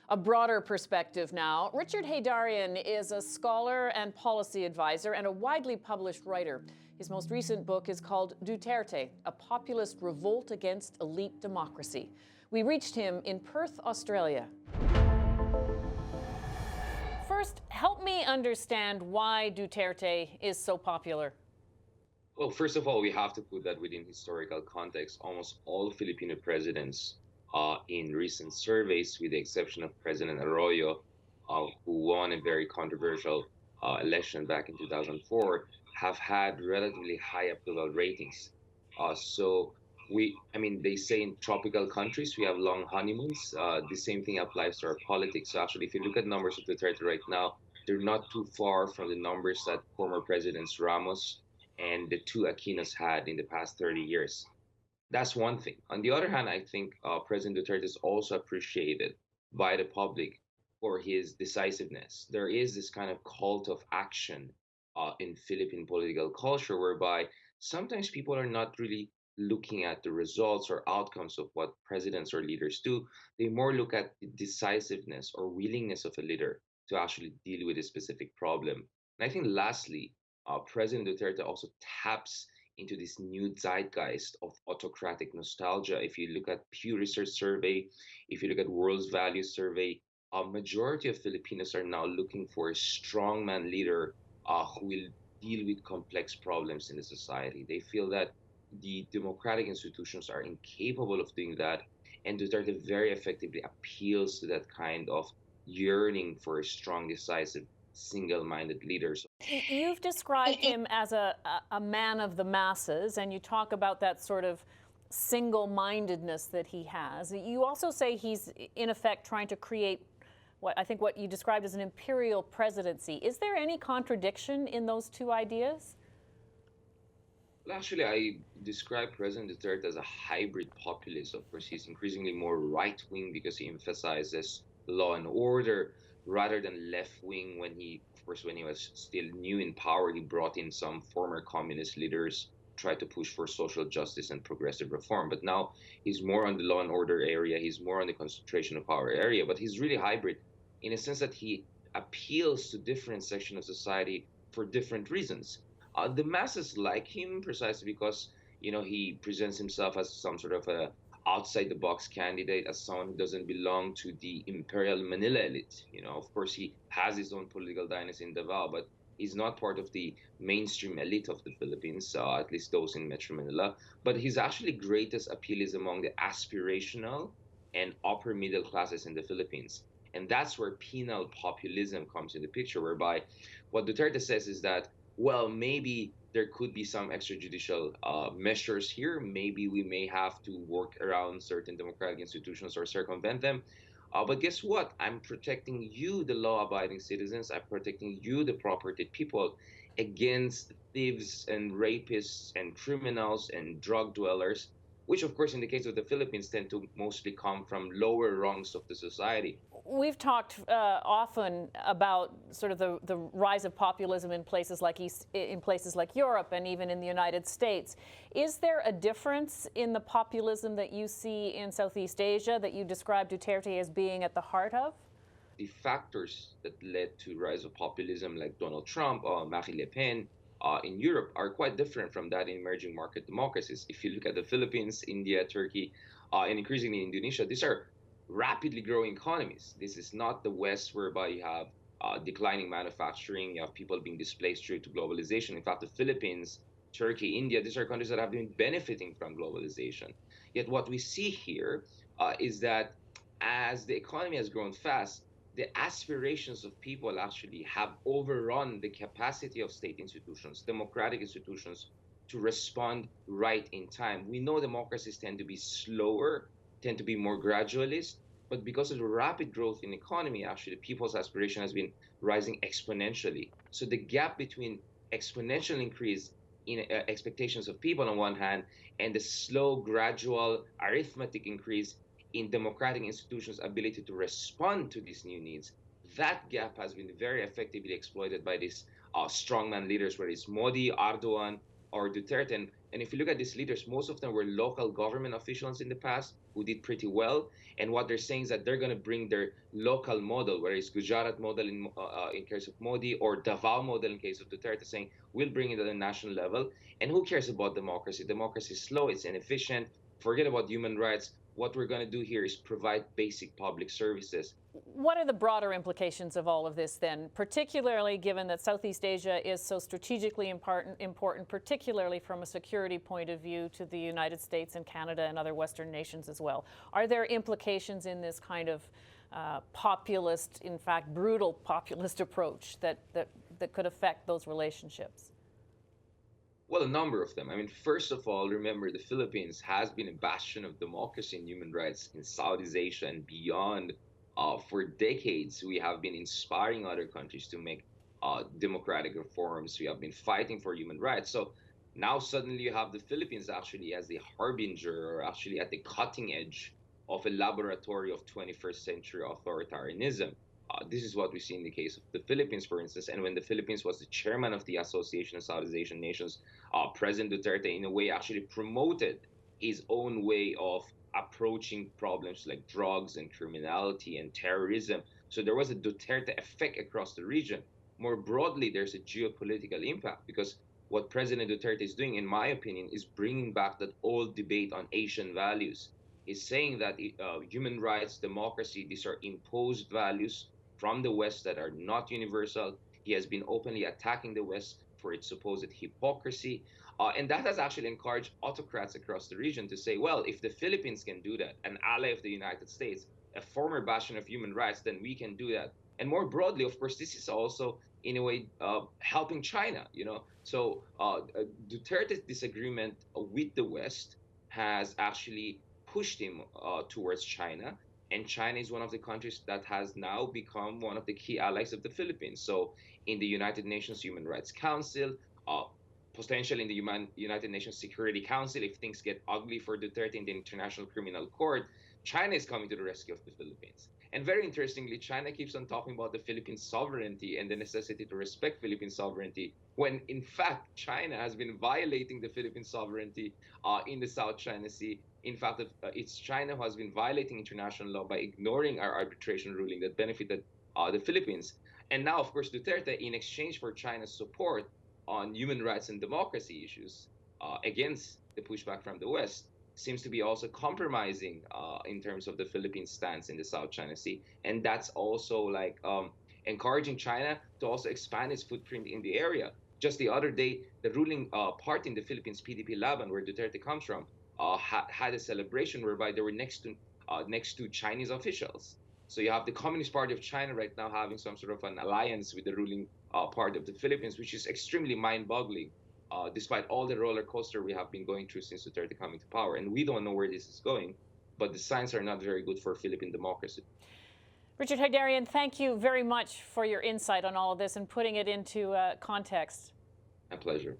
A broader perspective now. Richard Heydarian is a scholar and policy advisor and a widely published writer. His most recent book is called Duterte, a populist revolt against elite democracy. We reached him in Perth, Australia. First, help me understand why Duterte is so popular. Well, first of all, we have to put that within historical context. Almost all Filipino presidents in recent surveys, with the exception of President Arroyo, who won a very controversial election back in 2004, have had relatively high approval ratings. They say in tropical countries, we have long honeymoons. The same thing applies to our politics. So actually, if you look at numbers of Duterte right now, they're not too far from the numbers that former Presidents Ramos and the two Aquinos had in the past 30 years. That's one thing. On the other hand, I think President Duterte is also appreciated by the public for his decisiveness. There is this kind of cult of action in Philippine political culture, whereby sometimes people are not really looking at the results or outcomes of what presidents or leaders do. They more look at the decisiveness or willingness of a leader to actually deal with a specific problem. And I think lastly, President Duterte also taps into this new zeitgeist of autocratic nostalgia. If you look at Pew Research Survey, if you look at World's Values Survey, a majority of Filipinos are now looking for a strongman leader who will deal with complex problems in the society. They feel that the democratic institutions are incapable of doing that, and Duterte very effectively appeals to that kind of yearning for a strong, decisive, single-minded leader. You've described him as a man of the masses, and you talk about that sort of single-mindedness that he has. You also say he's, in effect, trying to create what you described as an imperial presidency. Is there any contradiction in those two ideas? Well, actually, I describe President Duterte as a hybrid populist. Of course, he's increasingly more right-wing because he emphasizes law and order rather than left-wing. When he was still new in power, he brought in some former communist leaders, tried to push for social justice and progressive reform. But now he's more on the law and order area. He's more on the concentration of power area. But he's really hybrid in a sense that he appeals to different sections of society for different reasons. The masses like him precisely because he presents himself as some sort of a outside the box candidate, as someone who doesn't belong to the imperial Manila elite. Of course, he has his own political dynasty in Davao, but he's not part of the mainstream elite of the Philippines, at least those in Metro Manila. But his actually greatest appeal is among the aspirational and upper middle classes in the Philippines. And that's where penal populism comes in the picture, whereby what Duterte says is that, well, maybe there could be some extrajudicial measures here. Maybe we may have to work around certain democratic institutions or circumvent them. But guess what? I'm protecting you, the law-abiding citizens. I'm protecting you, the property people, against thieves and rapists and criminals and drug dwellers, which, of course, in the case of the Philippines, tend to mostly come from lower rungs of the society. We've talked often about sort of the rise of populism in places like Europe and even in the United States. Is there a difference in the populism that you see in Southeast Asia that you describe Duterte as being at the heart of? The factors that led to rise of populism, like Donald Trump or Marine Le Pen, in Europe are quite different from that in emerging market democracies. If you look at the Philippines, India, Turkey, and increasingly Indonesia, these are rapidly growing economies. This is not the West, whereby you have declining manufacturing, you have people being displaced due to globalization. In fact, the Philippines, Turkey, India, these are countries that have been benefiting from globalization. Yet what we see here is that as the economy has grown fast, the aspirations of people actually have overrun the capacity of state institutions, democratic institutions, to respond right in time. We know democracies tend to be slower, tend to be more gradualist, but because of the rapid growth in the economy, actually people's aspiration has been rising exponentially. So the gap between exponential increase in expectations of people on one hand and the slow, gradual, arithmetic increase in democratic institutions' ability to respond to these new needs, that gap has been very effectively exploited by these strongman leaders, whether it's Modi, Erdogan, or Duterte. And And if you look at these leaders, most of them were local government officials in the past who did pretty well. And what they're saying is that they're going to bring their local model, whether it's Gujarat model in case of Modi or Davao model in case of Duterte, saying we'll bring it at the national level. And who cares about democracy? Democracy is slow, it's inefficient. Forget about human rights. What we're going to do here is provide basic public services. What are the broader implications of all of this then, particularly given that Southeast Asia is so strategically important, particularly from a security point of view to the United States and Canada and other Western nations as well? Are there implications in this kind of populist, in fact, brutal populist approach that could affect those relationships? Well, a number of them. I mean, first of all, remember the Philippines has been a bastion of democracy and human rights in Southeast Asia and beyond. For decades, we have been inspiring other countries to make democratic reforms. We have been fighting for human rights. So now suddenly you have the Philippines actually as the harbinger, or actually at the cutting edge of a laboratory of 21st century authoritarianism. This is what we see in the case of the Philippines, for instance. And when the Philippines was the chairman of the Association of Southeast Asian Nations, President Duterte, in a way, actually promoted his own way of approaching problems like drugs and criminality and terrorism. So there was a Duterte effect across the region. More broadly, there's a geopolitical impact because what President Duterte is doing, in my opinion, is bringing back that old debate on Asian values. He's saying that human rights, democracy, these are imposed values from the West that are not universal. He has been openly attacking the West for its supposed hypocrisy. And that has actually encouraged autocrats across the region to say, well, if the Philippines can do that, an ally of the United States, a former bastion of human rights, then we can do that. And more broadly, of course, this is also, in a way, helping China, you know. So Duterte's disagreement with the West has actually pushed him towards China. And China is one of the countries that has now become one of the key allies of the Philippines. So in the United Nations Human Rights Council, potentially in the United Nations Security Council, if things get ugly for Duterte in the International Criminal Court, China is coming to the rescue of the Philippines. And very interestingly, China keeps on talking about the Philippine sovereignty and the necessity to respect Philippine sovereignty, when in fact, China has been violating the Philippine sovereignty in the South China Sea. In fact, it's China who has been violating international law by ignoring our arbitration ruling that benefited the Philippines. And now, of course, Duterte, in exchange for China's support on human rights and democracy issues against the pushback from the West, seems to be also compromising in terms of the Philippines' stance in the South China Sea. And that's also like encouraging China to also expand its footprint in the area. Just the other day, the ruling party in the Philippines, PDP Laban, where Duterte comes from, had a celebration whereby they were next to Chinese officials. So you have the Communist Party of China right now having some sort of an alliance with the ruling part of the Philippines, which is extremely mind-boggling, despite all the roller coaster we have been going through since Duterte coming to power. And we don't know where this is going, but the signs are not very good for Philippine democracy. Richard Heydarian, thank you very much for your insight on all of this and putting it into context. My pleasure.